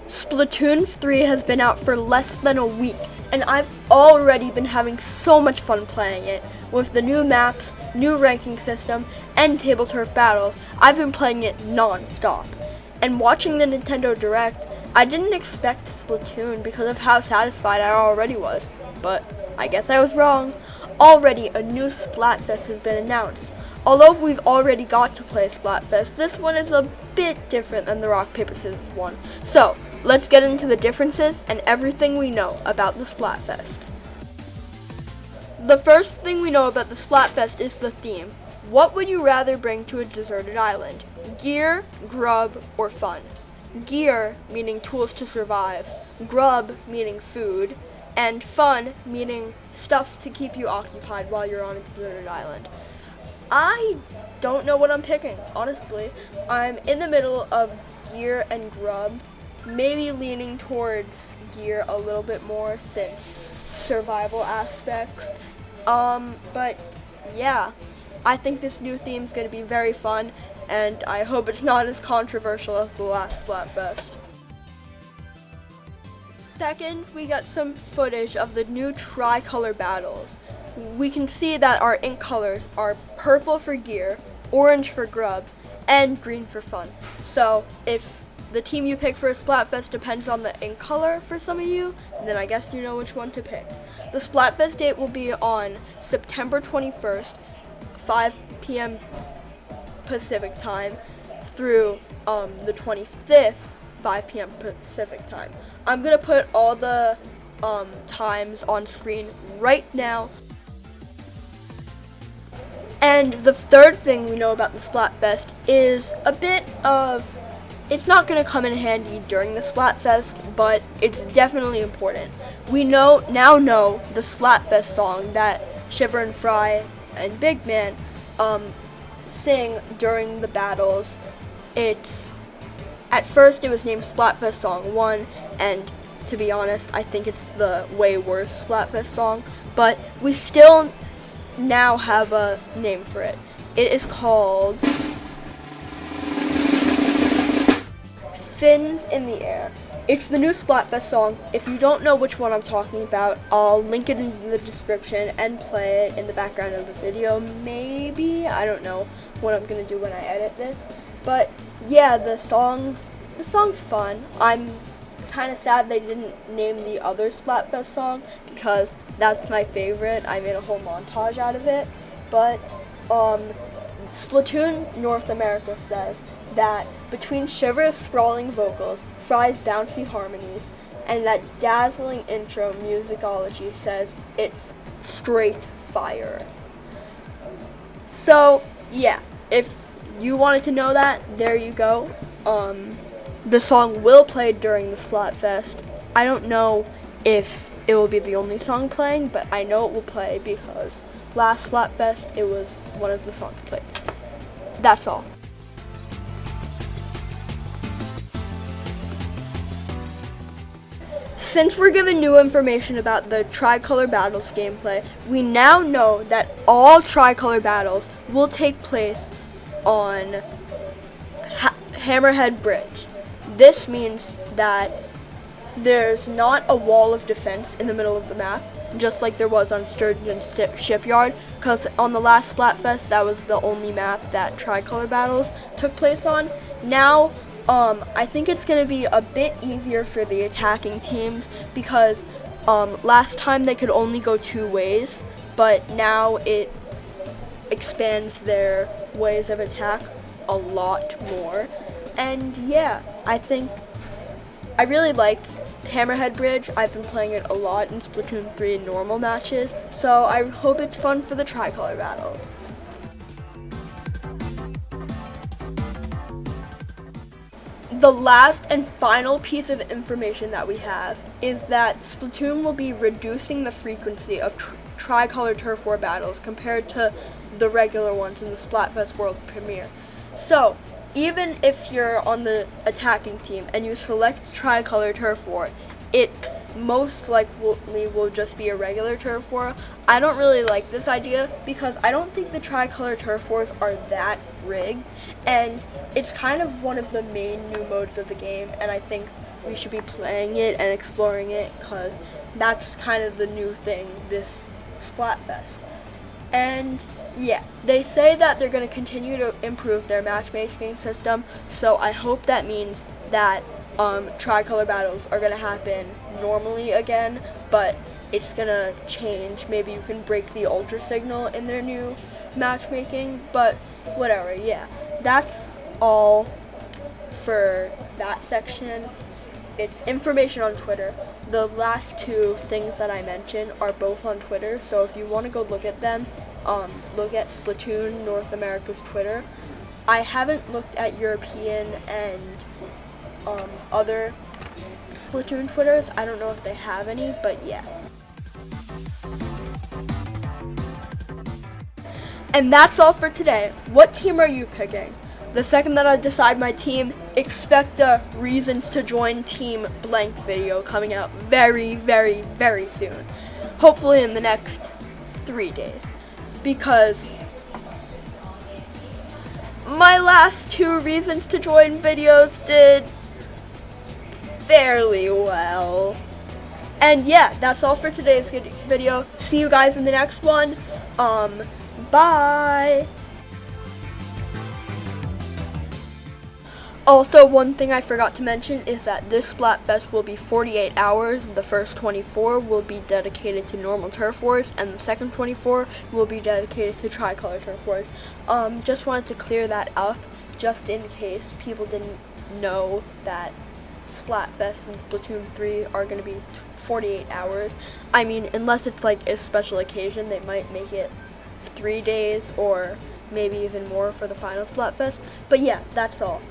Splatoon 3 has been out for less than a week, and I've already been having so much fun playing it. With the new maps, new ranking system, and table turf battles, I've been playing it non-stop. And watching the Nintendo Direct, I didn't expect Splatoon because of how satisfied I already was, but I guess I was wrong. Already a new Splatfest has been announced. Although we've already got to play Splatfest, this one is a bit different than the rock, paper, scissors one. So, let's get into the differences and everything we know about the Splatfest. The first thing we know about the Splatfest is the theme. What would you rather bring to a deserted island? Gear, grub, or fun? Gear meaning tools to survive, grub meaning food, and fun meaning stuff to keep you occupied while you're on a deserted island. I don't know what I'm picking, honestly. I'm in the middle of gear and grub, maybe leaning towards gear a little bit more since survival aspects. But yeah, I think this new theme is going to be very fun, and I hope it's not as controversial as the last Splatfest. Second, we got some footage of the new TriColor battles. We can see that our ink colors are purple for gear, orange for grub, and green for fun. So if the team you pick for a Splatfest depends on the ink color for some of you, then I guess you know which one to pick. The Splatfest date will be on September 21st, 5 p.m. Pacific time through the 25th, 5 p.m. Pacific time. I'm gonna put all the times on screen right now. And the third thing we know about the Splatfest is a bit of, it's not going to come in handy during the Splatfest, but it's definitely important. We now know the Flatfest song that Shiver and Fry and Big Man sing during the battles. At first it was named Splatfest Song 1, and to be honest, I think it's the way worse Splatfest song, but we still now have a name for it. It is called Fins in the Air. It's the new Splatfest song. If you don't know which one I'm talking about, I'll link it in the description and play it in the background of the video. Maybe, I don't know what I'm gonna do when I edit this. But yeah, the song's fun. I'm kind of sad they didn't name the other Splatfest song because that's my favorite. I made a whole montage out of it. But Splatoon North America says that between Shivers' sprawling vocals, Fry's bouncy harmonies, and that dazzling intro musicology says it's straight fire. So yeah, if you wanted to know that, there you go. The song will play during the Splatfest. I don't know if it will be the only song playing, but I know it will play because last Splatfest it was one of the songs played. That's all. Since we're given new information about the TriColor Battles gameplay, we now know that all TriColor Battles will take place on Hammerhead Bridge. This means that there's not a wall of defense in the middle of the map, just like there was on Sturgeon's Shipyard, because on the last Splatfest, that was the only map that TriColor Battles took place on. Now, I think it's going to be a bit easier for the attacking teams because last time they could only go two ways, but now it expands their ways of attack a lot more. And yeah, I really like Hammerhead Bridge. I've been playing it a lot in Splatoon 3 normal matches, so I hope it's fun for the TriColor battles. The last and final piece of information that we have is that Splatoon will be reducing the frequency of TriColor Turf War battles compared to the regular ones in the Splatfest World Premiere. So, even if you're on the attacking team and you select TriColor Turf War, it most likely will just be a regular turf war. I don't really like this idea because I don't think the TriColor turf wars are that rigged, and it's kind of one of the main new modes of the game, and I think we should be playing it and exploring it, because that's kind of the new thing this Splatfest. And yeah, they say that they're going to continue to improve their matchmaking system, so I hope that means that TriColor battles are going to happen normally again, but it's going to change. Maybe you can break the ultra signal in their new matchmaking, but whatever. Yeah, that's all for that section. It's information on Twitter. The last two things that I mentioned are both on Twitter, so if you want to go look at them, look at Splatoon North America's Twitter. I haven't looked at European and other Splatoon Twitters. I don't know if they have any, but yeah. And that's all for today. What team are you picking? The second that I decide my team, expect a reasons to join team blank video coming out very, very, very soon. Hopefully in the next 3 days. Because my last 2 reasons to join videos did fairly well. And yeah, that's all for today's video. See you guys in the next one. Bye. Also, one thing I forgot to mention is that this Splatfest will be 48 hours. The first 24 will be dedicated to normal turf wars, and the second 24 will be dedicated to TriColor turf wars. Just wanted to clear that up, just in case people didn't know that Splatfest and Splatoon 3 are going to be 48 hours. I mean, unless it's like a special occasion, they might make it 3 days or maybe even more for the final Splatfest. But yeah, that's all.